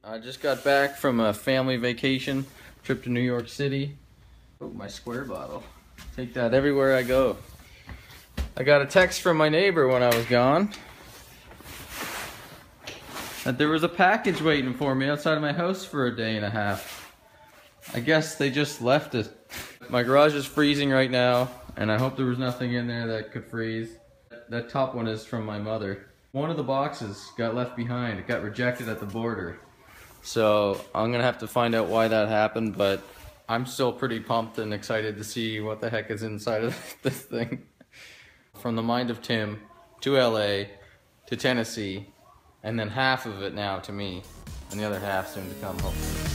I just got back from a family vacation trip to New York City. Oh, my square bottle. Take that everywhere I go. I got a text from my neighbor when I was gone that there was a package waiting for me outside of my house for a day and a half. I guess they just left it. My garage is freezing right now, and I hope there was nothing in there that could freeze. That top one is from my mother. One of the boxes got left behind. It got rejected at the border. So I'm gonna have to find out why that happened, but I'm still pretty pumped and excited to see what the heck is inside of this thing. From the mind of Tim to LA to Tennessee, and then half of it now to me, and the other half soon to come, hopefully.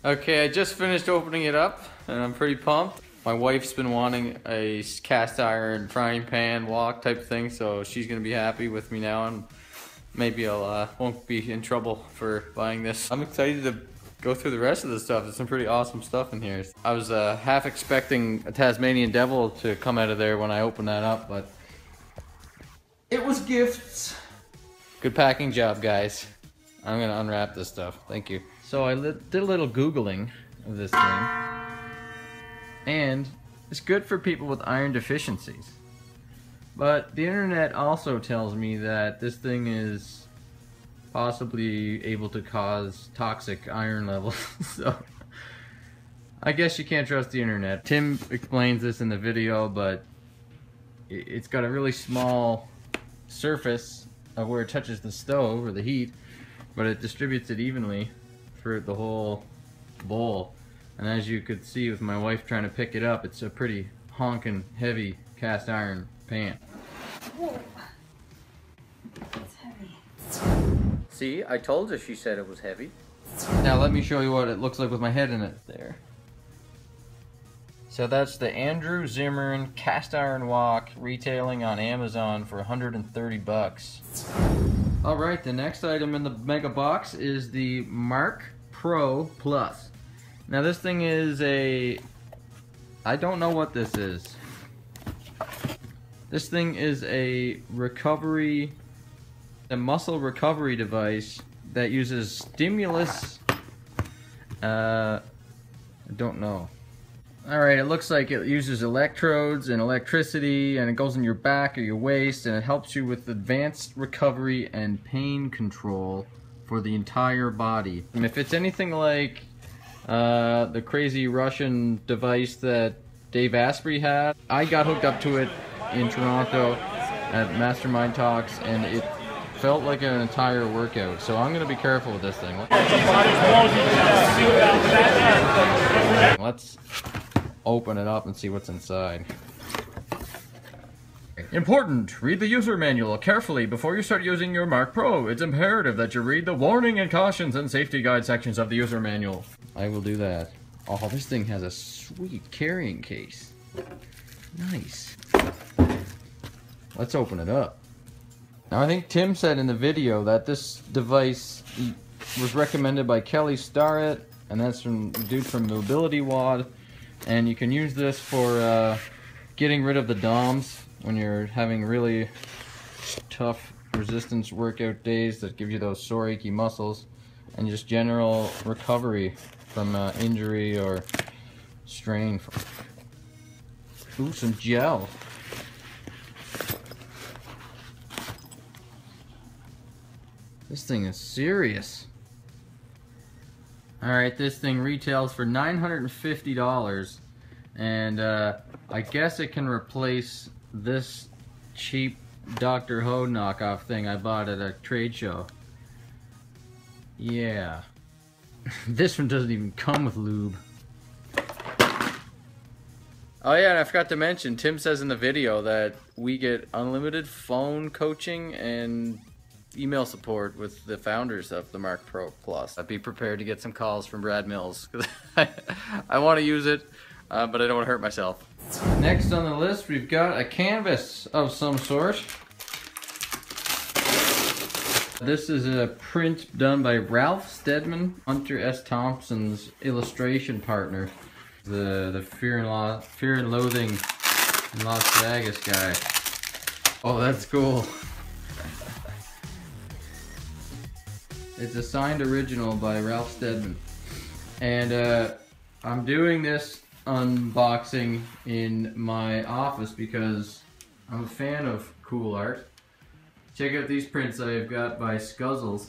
Okay, I just finished opening it up and I'm pretty pumped. My wife's been wanting a cast iron frying pan wok type thing, so she's gonna be happy with me now, and maybe I won't be in trouble for buying this. I'm excited to go through the rest of the stuff. There's some pretty awesome stuff in here. I was half expecting a Tasmanian devil to come out of there when I opened that up, but it was gifts. Good packing job, guys. I'm gonna unwrap this stuff. Thank you. So I did a little Googling of this thing, and it's good for people with iron deficiencies. But the internet also tells me that this thing is possibly able to cause toxic iron levels, so I guess you can't trust the internet. Tim explains this in the video, but it's got a really small surface of where it touches the stove or the heat, but it distributes it evenly for the whole bowl. And as you could see with my wife trying to pick it up, it's a pretty honkin' heavy cast iron pan. Whoa. It's heavy. See, I told you she said it was heavy. Now let me show you what it looks like with my head in it there. So that's the Andrew Zimmern cast iron wok, retailing on Amazon for 130 bucks. Alright, the next item in the mega box is the Mark Pro Plus. Now this thing is I don't know what this is. This thing is a muscle recovery device that uses stimulus. I don't know. Alright, it looks like it uses electrodes and electricity, and it goes in your back or your waist, and it helps you with advanced recovery and pain control for the entire body. And if it's anything like the crazy Russian device that Dave Asprey had, I got hooked up to it in Toronto at Mastermind Talks, and it felt like an entire workout. So I'm gonna be careful with this thing. Let's open it up and see what's inside. Important! Read the user manual carefully before you start using your Mark Pro. It's imperative that you read the warning and cautions and safety guide sections of the user manual. I will do that. Oh, this thing has a sweet carrying case. Nice. Let's open it up. Now I think Tim said in the video that this device was recommended by Kelly Starrett, and that's from the dude from Mobility Wad. And you can use this for getting rid of the DOMs when you're having really tough resistance workout days that give you those sore achy muscles, and just general recovery from injury or strain. Ooh, some gel. This thing is serious. Alright, this thing retails for $950, and I guess it can replace this cheap Dr. Ho knockoff thing I bought at a trade show. Yeah. This one doesn't even come with lube. Oh yeah, and I forgot to mention, Tim says in the video that we get unlimited phone coaching and email support with the founders of the Mark Pro Plus. I'd be prepared to get some calls from Brad Mills because I want to use it, but I don't want to hurt myself. Next on the list, we've got a canvas of some sort. This is a print done by Ralph Steadman, Hunter S. Thompson's illustration partner, the Fear and Loathing in Las Vegas guy. Oh, that's cool. It's a signed original by Ralph Steadman. And I'm doing this unboxing in my office because I'm a fan of cool art. Check out these prints I've got by Scuzzles.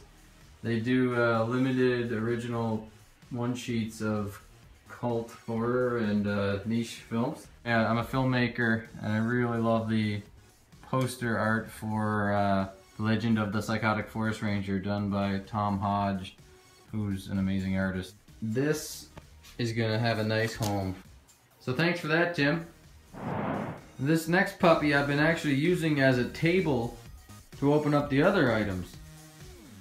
They do limited original one-sheets of cult horror and niche films. Yeah, I'm a filmmaker and I really love the poster art for The Legend of the Psychotic Forest Ranger done by Tom Hodge, who's an amazing artist. This is gonna have a nice home. So thanks for that, Tim. This next puppy I've been actually using as a table to open up the other items.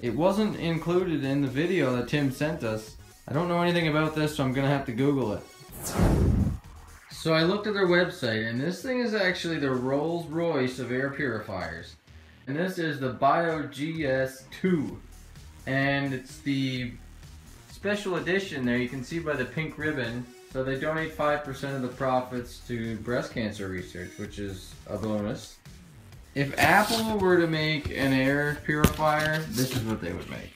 It wasn't included in the video that Tim sent us. I don't know anything about this, so I'm gonna have to Google it. So I looked at their website, and this thing is actually the Rolls Royce of air purifiers. And this is the BioGS 2. And it's the special edition there, you can see by the pink ribbon. So they donate 5% of the profits to breast cancer research, which is a bonus. If Apple were to make an air purifier, this is what they would make.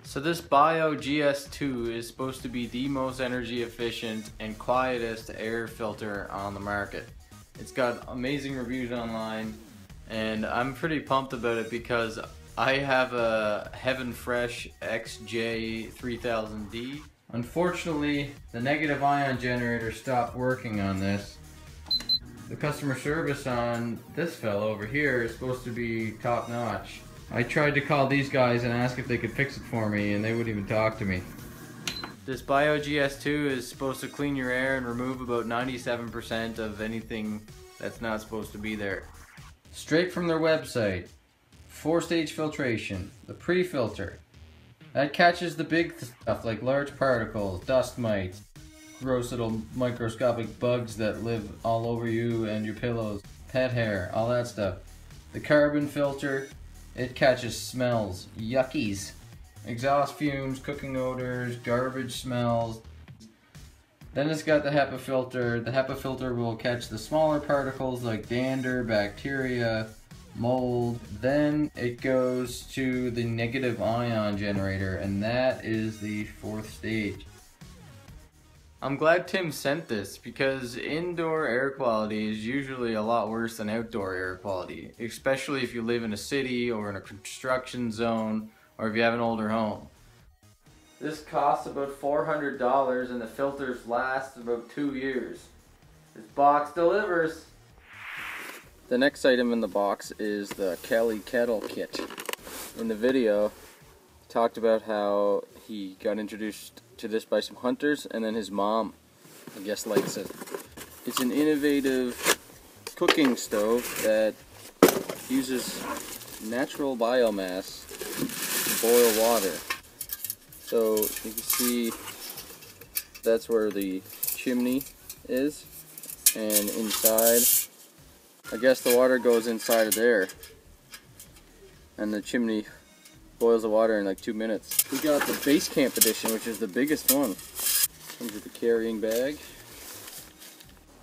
So this BioGS 2 is supposed to be the most energy efficient and quietest air filter on the market. It's got amazing reviews online, and I'm pretty pumped about it because I have a Heaven Fresh XJ3000D. Unfortunately, the negative ion generator stopped working on this. The customer service on this fellow over here is supposed to be top notch. I tried to call these guys and ask if they could fix it for me, and they wouldn't even talk to me. This BioGS 2 is supposed to clean your air and remove about 97% of anything that's not supposed to be there. Straight from their website. 4-stage filtration. The pre-filter. That catches the big stuff like large particles, dust mites, gross little microscopic bugs that live all over you and your pillows, pet hair, all that stuff. The carbon filter. It catches smells, yuckies, exhaust fumes, cooking odors, garbage smells. Then it's got the HEPA filter. The HEPA filter will catch the smaller particles like dander, bacteria, mold. Then it goes to the negative ion generator, and that is the 4th stage. I'm glad Tim sent this because indoor air quality is usually a lot worse than outdoor air quality, especially if you live in a city or in a construction zone or if you have an older home. This costs about $400 and the filters last about 2 years. This box delivers. The next item in the box is the Kettle Kit. In the video, he talked about how he got introduced to this by some hunters, and then his mom, I guess, likes it. It's an innovative cooking stove that uses natural biomass to boil water. So you can see that's where the chimney is, and inside, I guess the water goes inside of there, and the chimney boils the water in like 2 minutes. We got the Basecamp edition, which is the biggest one. Comes with the carrying bag.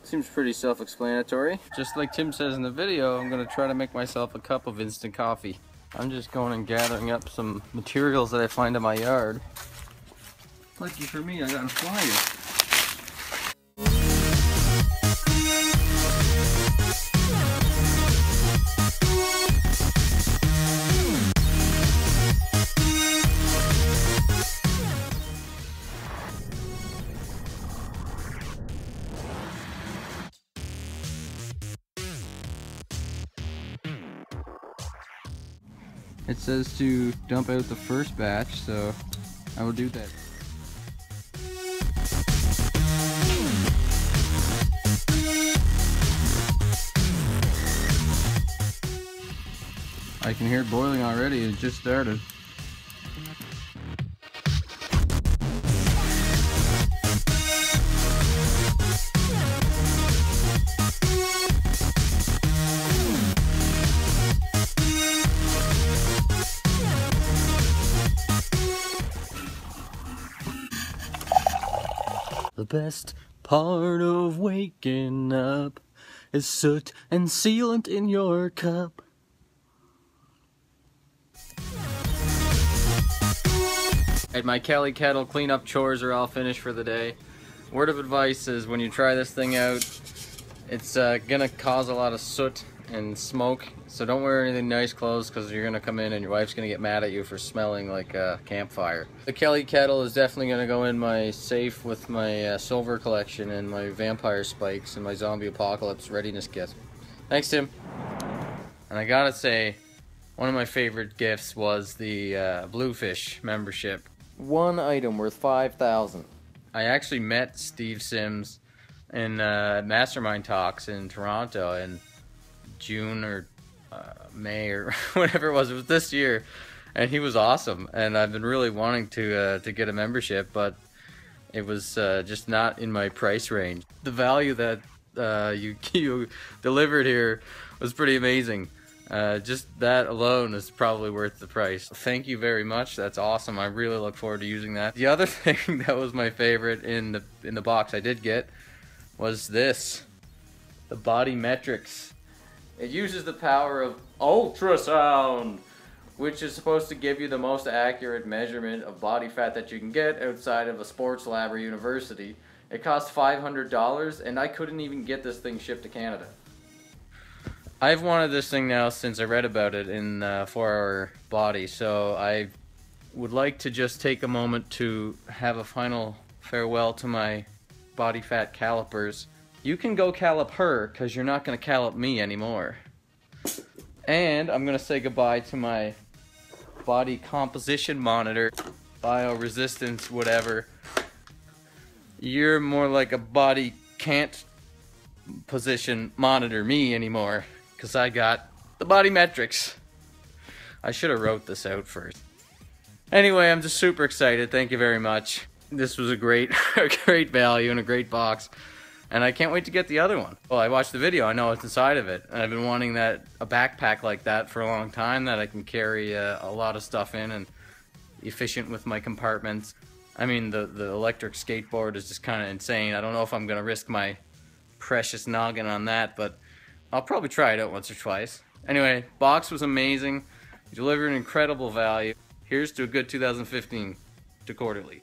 Seems pretty self-explanatory. Just like Tim says in the video, I'm gonna try to make myself a cup of instant coffee. I'm just going and gathering up some materials that I find in my yard. Lucky for me, I got a flyer. It says to dump out the first batch, so I will do that. I can hear it boiling already. It just started. The best part of waking up is soot and sealant in your cup. Alright, my Kelly Kettle cleanup chores are all finished for the day. Word of advice is when you try this thing out, it's gonna cause a lot of soot and smoke, so don't wear anything nice clothes because you're gonna come in and your wife's gonna get mad at you for smelling like a campfire. The Kelly Kettle is definitely gonna go in my safe with my silver collection and my vampire spikes and my zombie apocalypse readiness kit. Thanks, Tim. And I gotta say, one of my favorite gifts was the Bluefish membership. One item worth $5,000. I actually met Steve Sims in Mastermind Talks in Toronto in June or May or whatever it was. It was this year, and he was awesome. And I've been really wanting to get a membership, but it was just not in my price range. The value that you delivered here was pretty amazing. Just that alone is probably worth the price. Thank you very much. That's awesome. I really look forward to using that. The other thing that was my favorite in the box I did get was this, the Body Metrics. It uses the power of ultrasound, which is supposed to give you the most accurate measurement of body fat that you can get outside of a sports lab or university. It costs $500, and I couldn't even get this thing shipped to Canada. I've wanted this thing now since I read about it in 4 Hour Body, so I would like to just take a moment to have a final farewell to my body fat calipers. You can go callop her, because you're not going to callop me anymore. And I'm going to say goodbye to my body composition monitor, bioresistance, whatever. You're more like a body can't position monitor me anymore. Because I got the Body Metrics. I should have wrote this out first. Anyway, I'm just super excited. Thank you very much. This was a great value and a great box. And I can't wait to get the other one. Well, I watched the video. I know what's inside of it. And I've been wanting a backpack like that for a long time that I can carry a lot of stuff in and efficient with my compartments. I mean, the electric skateboard is just kind of insane. I don't know if I'm going to risk my precious noggin on that, but I'll probably try it out once or twice. Anyway, box was amazing. You delivered an incredible value. Here's to a good 2015 to quarterly.